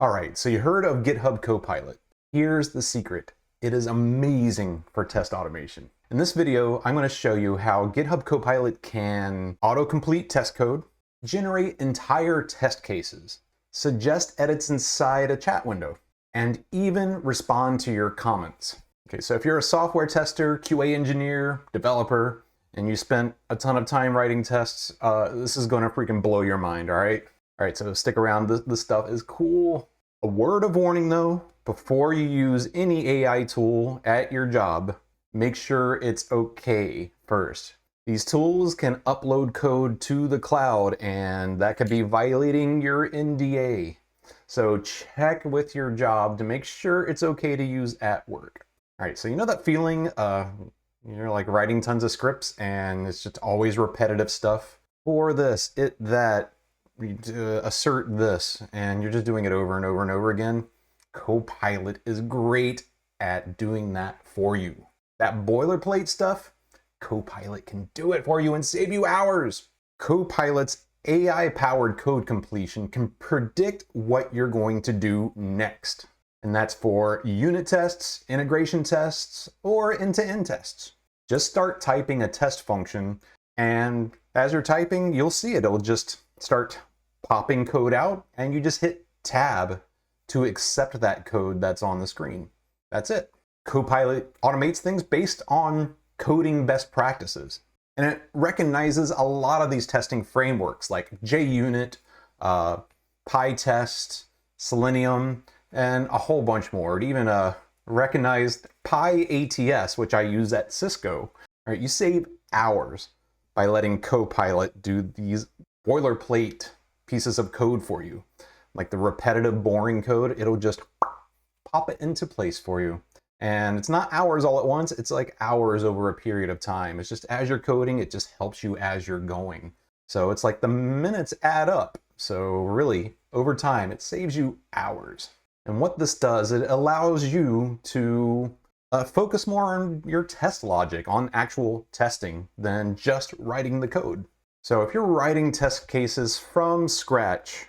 All right, so you heard of GitHub Copilot. Here's the secret. It is amazing for test automation. In this video, I'm going to show you how GitHub Copilot can autocomplete test code, generate entire test cases, suggest edits inside a chat window, and even respond to your comments. Okay, so if you're a software tester, QA engineer, developer, and you spent a ton of time writing tests, this is going to freaking blow your mind, all right? All right, so stick around. This stuff is cool. A word of warning though, before you use any AI tool at your job, make sure it's okay first. These tools can upload code to the cloud, and that could be violating your NDA. So check with your job to make sure it's okay to use at work. All right, so you know that feeling, you're like writing tons of scripts and it's just always repetitive stuff. For this, that, assert this, and you're just doing it over and over and over again. Copilot is great at doing that for you. That boilerplate stuff, Copilot can do it for you and save you hours. Copilot's AI-powered code completion can predict what you're going to do next. And that's for unit tests, integration tests, or end-to-end tests. Just start typing a test function, and as you're typing, you'll see it. It'll just start popping code out, and you just hit tab to accept that code that's on the screen. That's it. Copilot automates things based on coding best practices. And it recognizes a lot of these testing frameworks like JUnit, PyTest, Selenium, and a whole bunch more. It even recognized PyATS, which I use at Cisco. All right, you save hours by letting Copilot do these boilerplate pieces of code for you. Like the repetitive, boring code, it'll just pop it into place for you. And it's not hours all at once, it's like hours over a period of time. It's just as you're coding, it just helps you as you're going. So it's like the minutes add up. So really, over time, it saves you hours. And what this does, it allows you to focus more on your test logic, on actual testing, than just writing the code. So if you're writing test cases from scratch,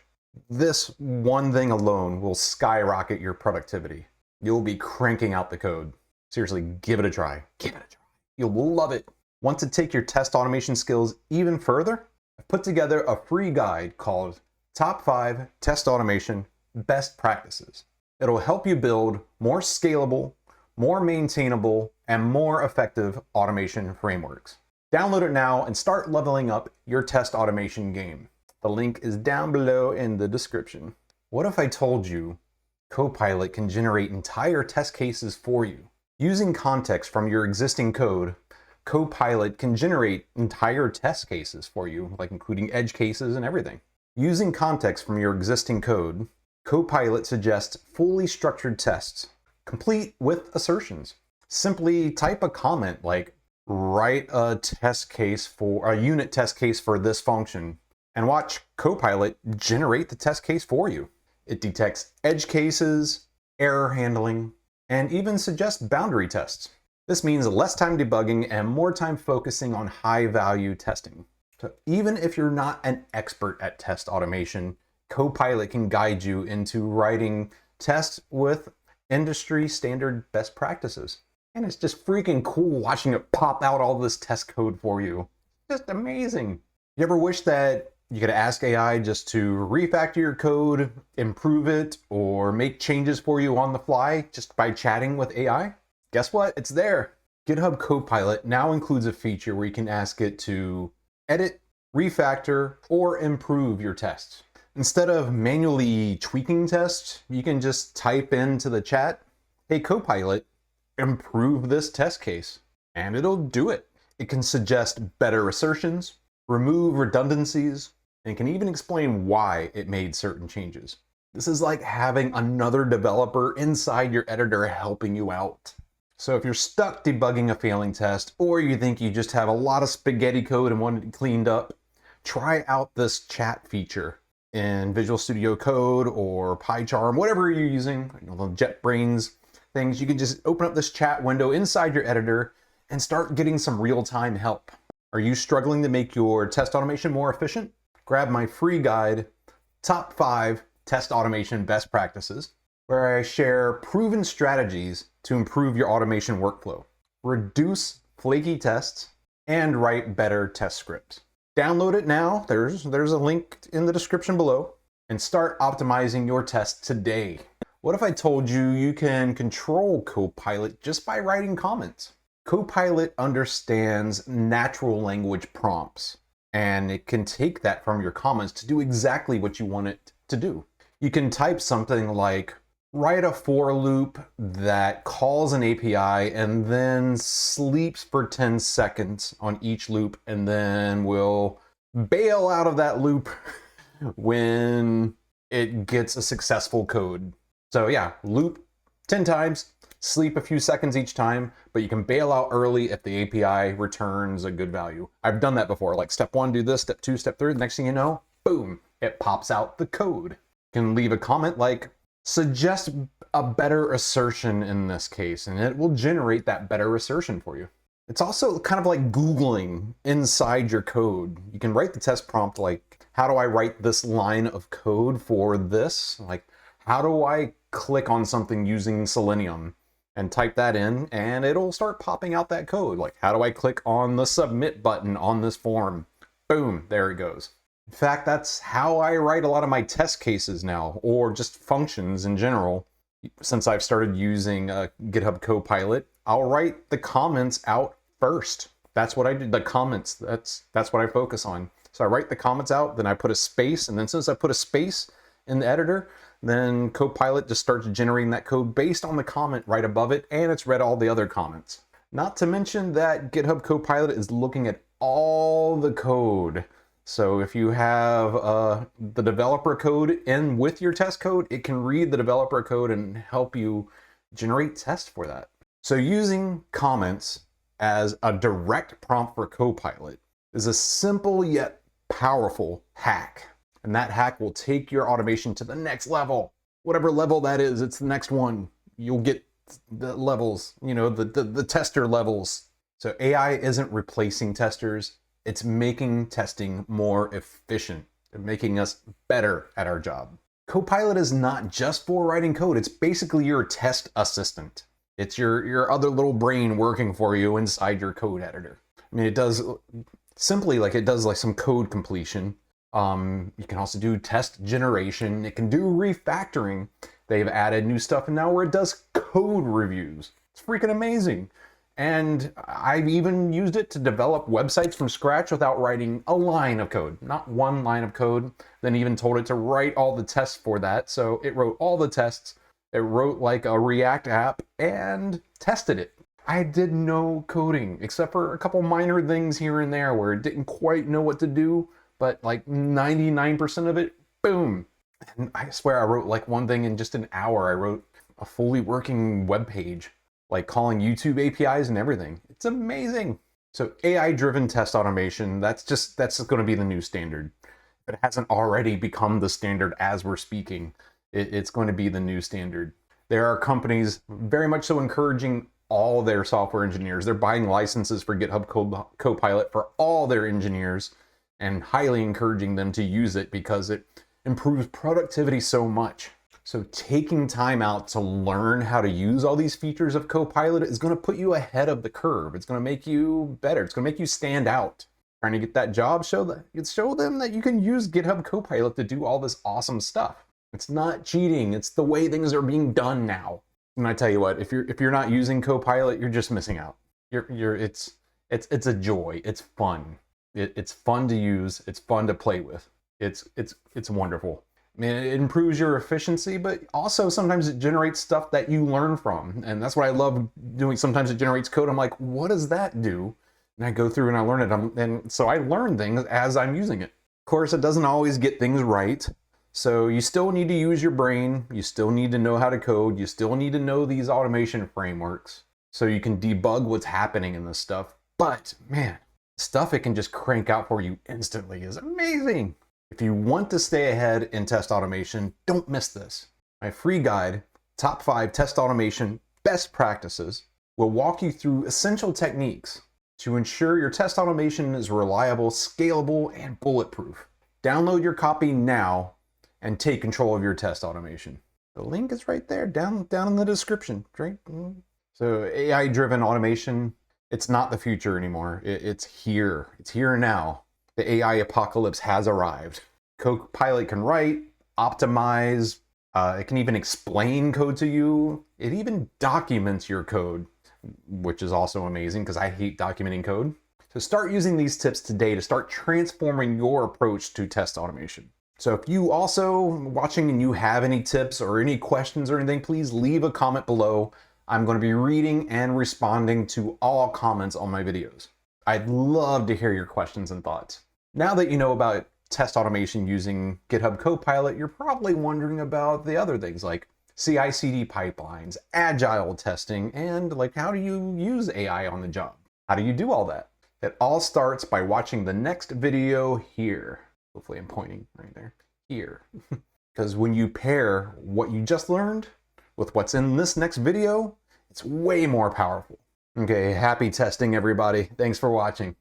this one thing alone will skyrocket your productivity. You'll be cranking out the code. Seriously, give it a try. Give it a try. You'll love it. Want to take your test automation skills even further? I've put together a free guide called Top 5 Test Automation Best Practices. It'll help you build more scalable, more maintainable, and more effective automation frameworks. Download it now and start leveling up your test automation game. The link is down below in the description. What if I told you Copilot can generate entire test cases for you? Using context from your existing code, Copilot can generate entire test cases for you, like including edge cases and everything. Using context from your existing code, Copilot suggests fully structured tests, complete with assertions. Simply type a comment like, write a unit test case for this function, and watch Copilot generate the test case for you. It detects edge cases, error handling, and even suggests boundary tests. This means less time debugging and more time focusing on high-value testing. So even if you're not an expert at test automation, Copilot can guide you into writing tests with industry standard best practices. And it's just freaking cool watching it pop out all this test code for you. Just amazing. You ever wish that you could ask AI just to refactor your code, improve it, or make changes for you on the fly just by chatting with AI? Guess what? It's there. GitHub Copilot now includes a feature where you can ask it to edit, refactor, or improve your tests. Instead of manually tweaking tests, you can just type into the chat, "Hey Copilot, improve this test case," and it'll do it. It can suggest better assertions, remove redundancies, and can even explain why it made certain changes. This is like having another developer inside your editor helping you out. So if you're stuck debugging a failing test, or you think you just have a lot of spaghetti code and want it cleaned up, try out this chat feature in Visual Studio Code or PyCharm, whatever you're using, the JetBrains things. You can just open up this chat window inside your editor and start getting some real-time help. Are you struggling to make your test automation more efficient? Grab my free guide, Top 5 Test Automation Best Practices, where I share proven strategies to improve your automation workflow, reduce flaky tests, and write better test scripts. Download it now. There's a link in the description below, and start optimizing your tests today. What if I told you you can control Copilot just by writing comments? Copilot understands natural language prompts, and it can take that from your comments to do exactly what you want it to do. You can type something like, write a for loop that calls an API and then sleeps for 10 seconds on each loop, and then will bail out of that loop when it gets a successful code. So yeah, loop 10 times, sleep a few seconds each time, but you can bail out early if the API returns a good value. I've done that before, like step 1, do this, step 2, step 3, next thing you know, boom, it pops out the code. You can leave a comment like, suggest a better assertion in this case, and it will generate that better assertion for you. It's also kind of like Googling inside your code. You can write the test prompt like, how do I write this line of code for this? Like, how do I click on something using Selenium? And type that in, and it'll start popping out that code. Like, how do I click on the submit button on this form? Boom, there it goes. In fact, that's how I write a lot of my test cases now, or just functions in general. Since I've started using GitHub Copilot, I'll write the comments out first. That's what I do, the comments, that's what I focus on. So I write the comments out, then I put a space, and then since I put a space in the editor, then Copilot just starts generating that code based on the comment right above it, and it's read all the other comments. Not to mention that GitHub Copilot is looking at all the code. So if you have the developer code in with your test code, it can read the developer code and help you generate tests for that. So using comments as a direct prompt for Copilot is a simple yet powerful hack. And that hack will take your automation to the next level. Whatever level that is, it's the next one. You'll get the levels, you know, the tester levels. So AI isn't replacing testers. It's making testing more efficient and making us better at our job. Copilot is not just for writing code. It's basically your test assistant. It's your other little brain working for you inside your code editor. I mean, it does simply like it does like some code completion. You can also do test generation. It can do refactoring. They've added new stuff and now where it does code reviews. It's freaking amazing. And I've even used it to develop websites from scratch without writing a line of code, not one line of code. Then even told it to write all the tests for that. So it wrote all the tests. It wrote like a React app and tested it. I did no coding except for a couple minor things here and there where it didn't quite know what to do. But like 99% of it, boom. And I swear I wrote like one thing in just an hour. I wrote a fully working web page, like calling YouTube APIs and everything. It's amazing. So AI-driven test automation, that's going to be the new standard. If it hasn't already become the standard as we're speaking, it's going to be the new standard. There are companies very much so encouraging all their software engineers. They're buying licenses for GitHub Copilot for all their engineers, and highly encouraging them to use it because it improves productivity so much. So taking time out to learn how to use all these features of Copilot is going to put you ahead of the curve. It's going to make you better. It's going to make you stand out. Trying to get that job, show them that you can use GitHub Copilot to do all this awesome stuff. It's not cheating. It's the way things are being done now. And I tell you what, if you're not using Copilot, you're just missing out. It's a joy. It's fun. It's fun to use. It's fun to play with. It's wonderful. I mean, it improves your efficiency, but also sometimes it generates stuff that you learn from. And that's what I love doing. Sometimes it generates code. I'm like, what does that do? And I go through and I learn it. And so I learn things as I'm using it. Of course, it doesn't always get things right. So you still need to use your brain. You still need to know how to code. You still need to know these automation frameworks so you can debug what's happening in this stuff. But man, stuff it can just crank out for you instantly is amazing. If you want to stay ahead in test automation, don't miss this. My free guide, Top 5 Test Automation Best Practices, will walk you through essential techniques to ensure your test automation is reliable, scalable, and bulletproof. Download your copy now and take control of your test automation. The link is right there, down in the description, right? So AI-driven automation, it's not the future anymore. It's here. It's here now. The AI apocalypse has arrived. Copilot can write, optimize, it can even explain code to you. It even documents your code, which is also amazing because I hate documenting code. So start using these tips today to start transforming your approach to test automation. So if you also watching and you have any tips or any questions or anything, please leave a comment below. I'm going to be reading and responding to all comments on my videos. I'd love to hear your questions and thoughts. Now that you know about test automation using GitHub Copilot, you're probably wondering about the other things like CI/CD pipelines, agile testing, and like how do you use AI on the job? How do you do all that? It all starts by watching the next video here. Hopefully I'm pointing right there, here. Because when you pair what you just learned with what's in this next video, it's way more powerful. Okay, happy testing everybody. Thanks for watching.